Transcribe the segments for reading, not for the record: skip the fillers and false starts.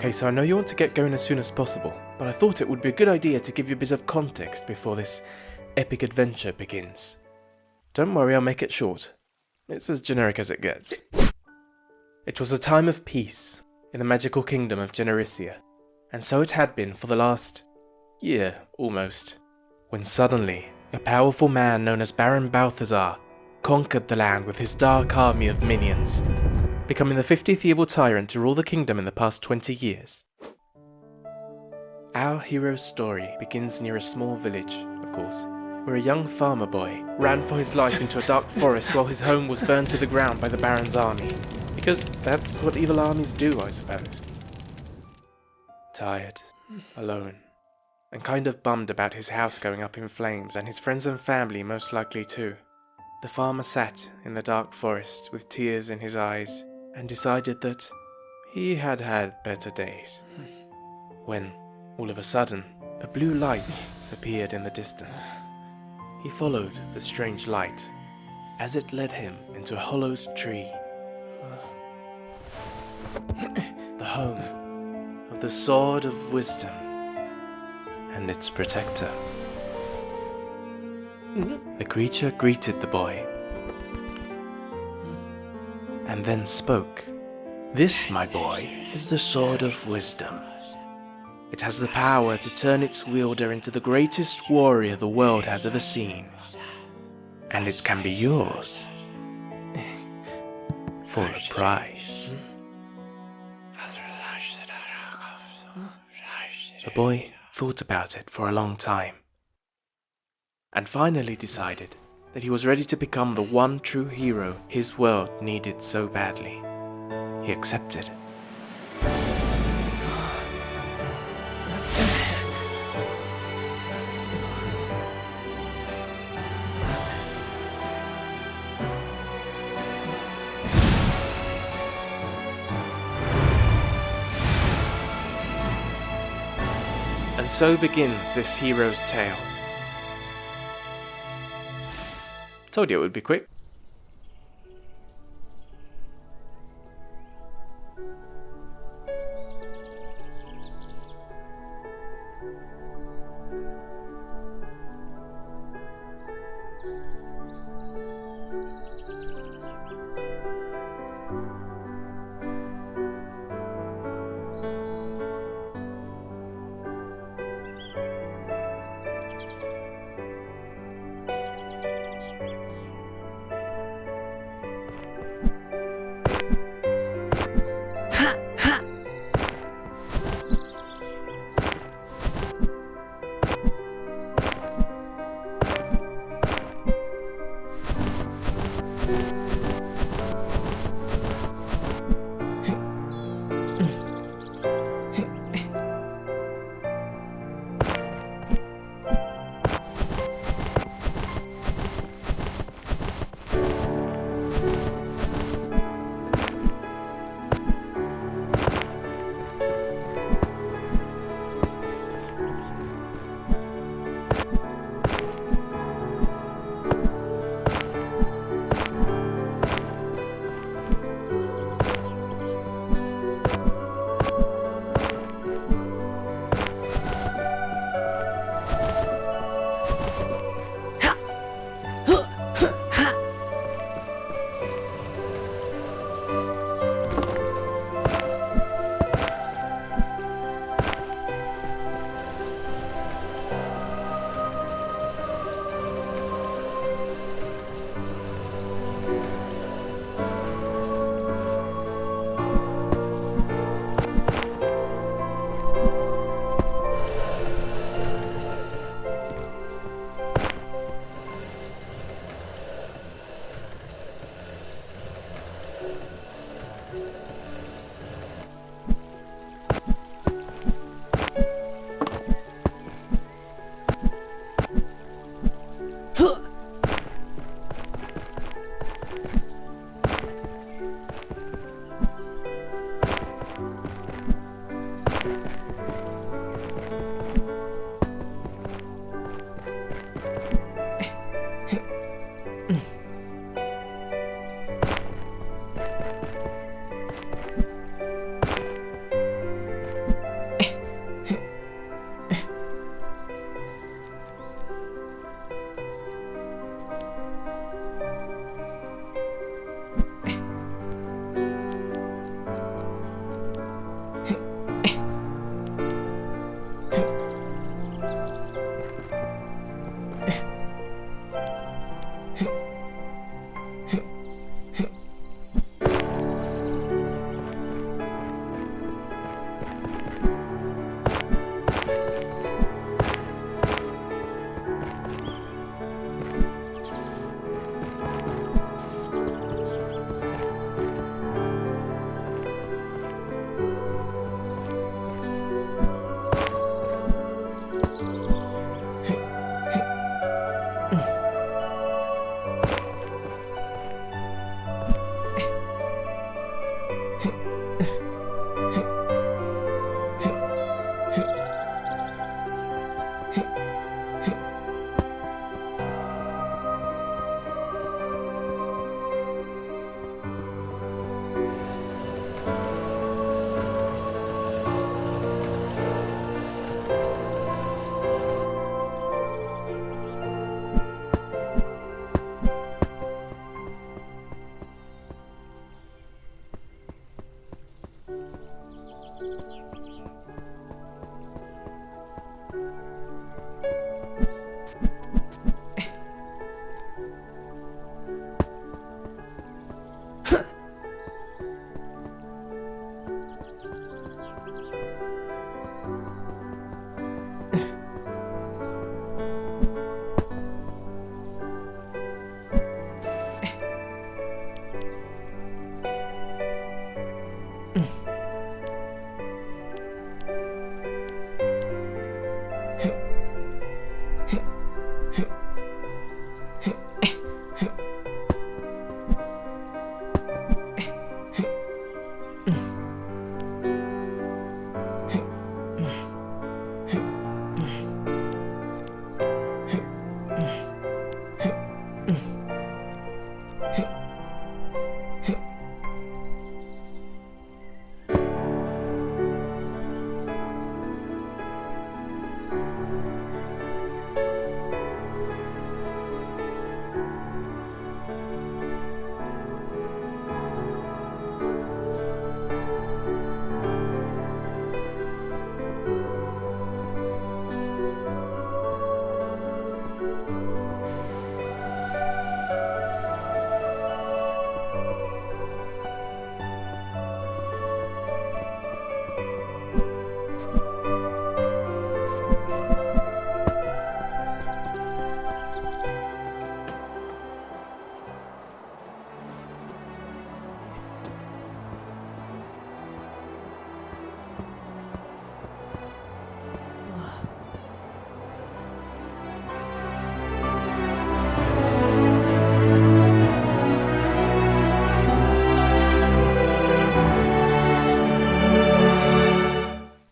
Okay, so I know you want to get going as soon as possible, but I thought it would be a good idea to give you a bit of context before this epic adventure begins. Don't worry, I'll make it short. It's as generic as it gets. It was a time of peace in the magical kingdom of Genericia, and so it had been for the last year, almost, when suddenly a powerful man known as Baron Balthazar conquered the land with his dark army of minions, becoming the 50th evil tyrant to rule the kingdom in the past 20 years. Our hero's story begins near a small village, of course, where a young farmer boy ran for his life into a dark forest while his home was burned to the ground by the Baron's army. Because that's what evil armies do, I suppose. Tired, alone, and kind of bummed about his house going up in flames and his friends and family most likely too, the farmer sat in the dark forest with tears in his eyes and decided that he had had better days. When, all of a sudden, a blue light appeared in the distance. He followed the strange light as it led him into a hollowed tree. The home of the Sword of Wisdom and its protector. The creature greeted the boy and then spoke. "This, my boy, is the Sword of Wisdom. It has the power to turn its wielder into the greatest warrior the world has ever seen. And it can be yours for a prize." The boy thought about it for a long time, and finally decided that he was ready to become the one true hero his world needed so badly. He accepted. And so begins this hero's tale. Told you it would be quick.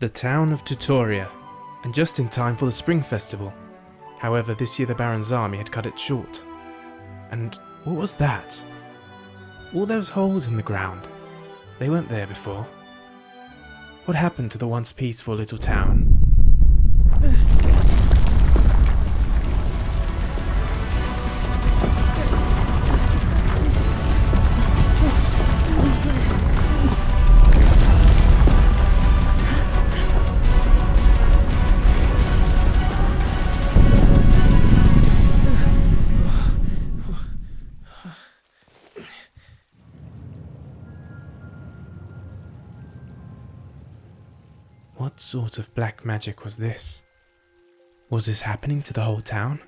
The town of Tutoria, and just in time for the spring festival. However, this year the Baron's army had cut it short. And what was that? All those holes in the ground. They weren't there before. What happened to the once peaceful little town? What sort of black magic was this? Was this happening to the whole town?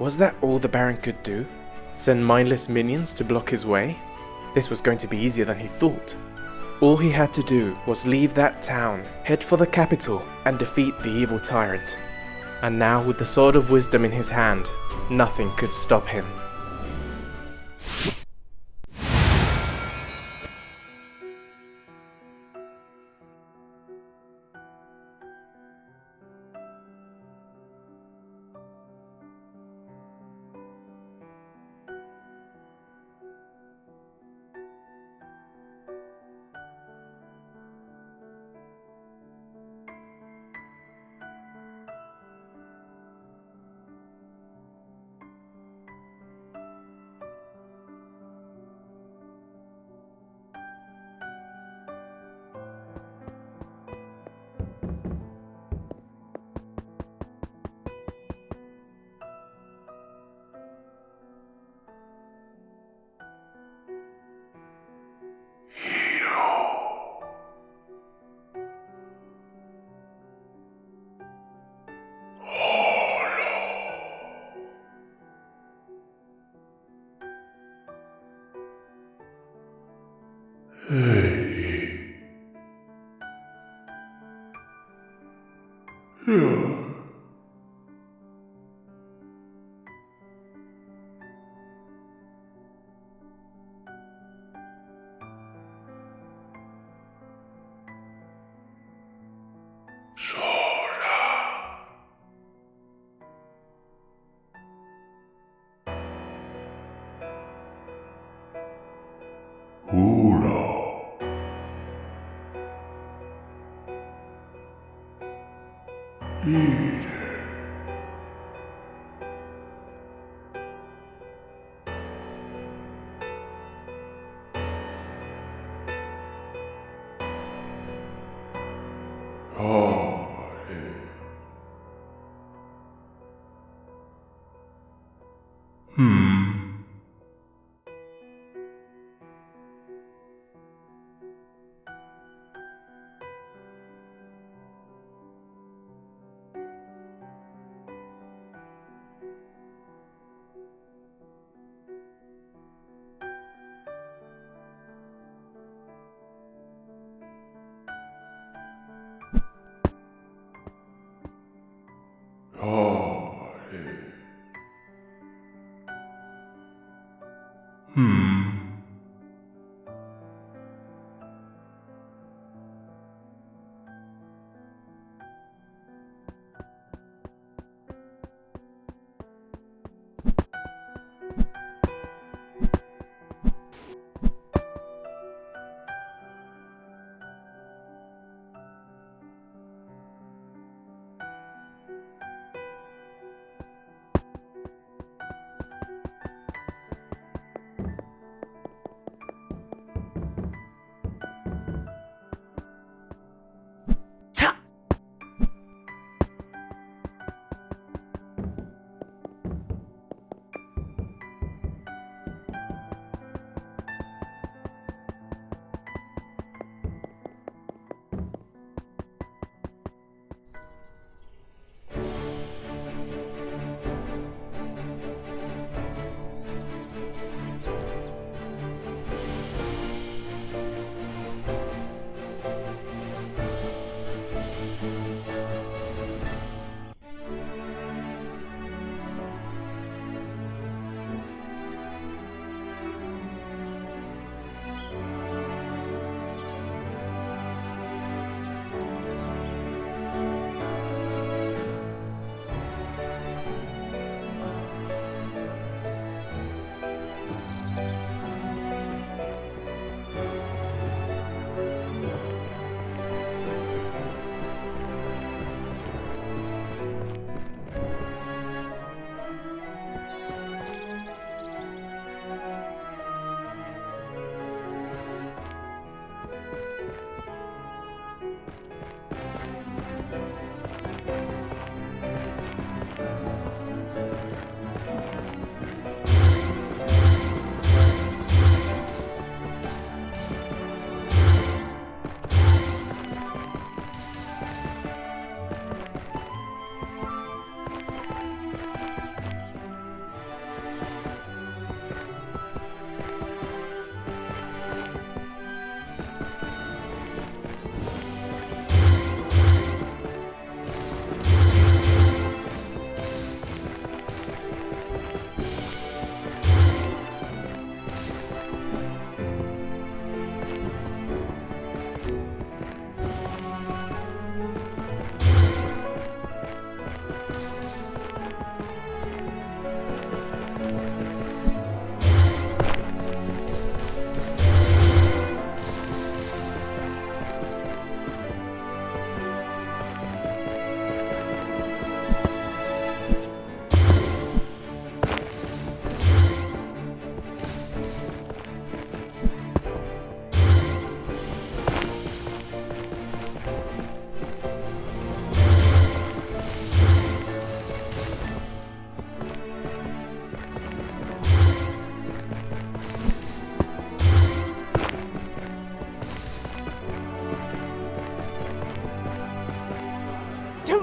Was that all the Baron could do? Send mindless minions to block his way? This was going to be easier than he thought. All he had to do was leave that town, head for the capital, and defeat the evil tyrant. And now, with the Sword of Wisdom in his hand, nothing could stop him.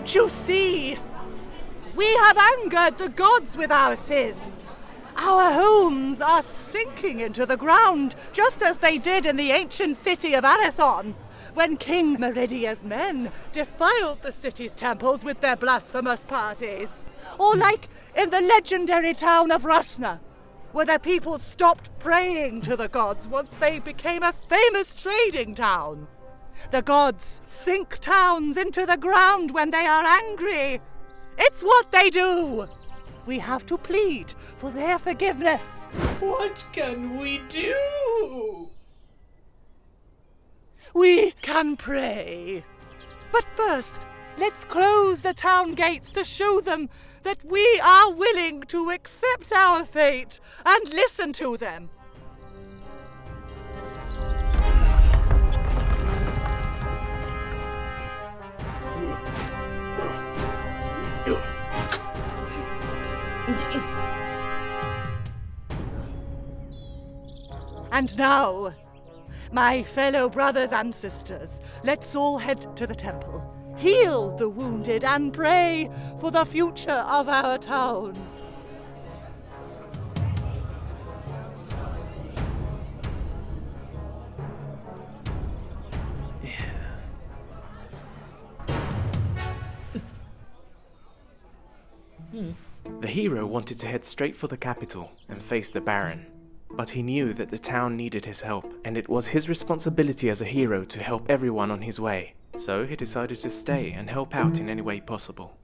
Don't you see? We have angered the gods with our sins. Our homes are sinking into the ground, just as they did in the ancient city of Arathon, when King Meridia's men defiled the city's temples with their blasphemous parties. Or like in the legendary town of Rusna, where the people stopped praying to the gods once they became a famous trading town. The gods sink towns into the ground when they are angry. It's what they do. We have to plead for their forgiveness. What can we do? We can pray. But first, let's close the town gates to show them that we are willing to accept our fate and listen to them. And now, my fellow brothers and sisters, let's all head to the temple, heal the wounded, and pray for the future of our town. The hero wanted to head straight for the capital and face the Baron, but he knew that the town needed his help, and it was his responsibility as a hero to help everyone on his way, so he decided to stay and help out in any way possible.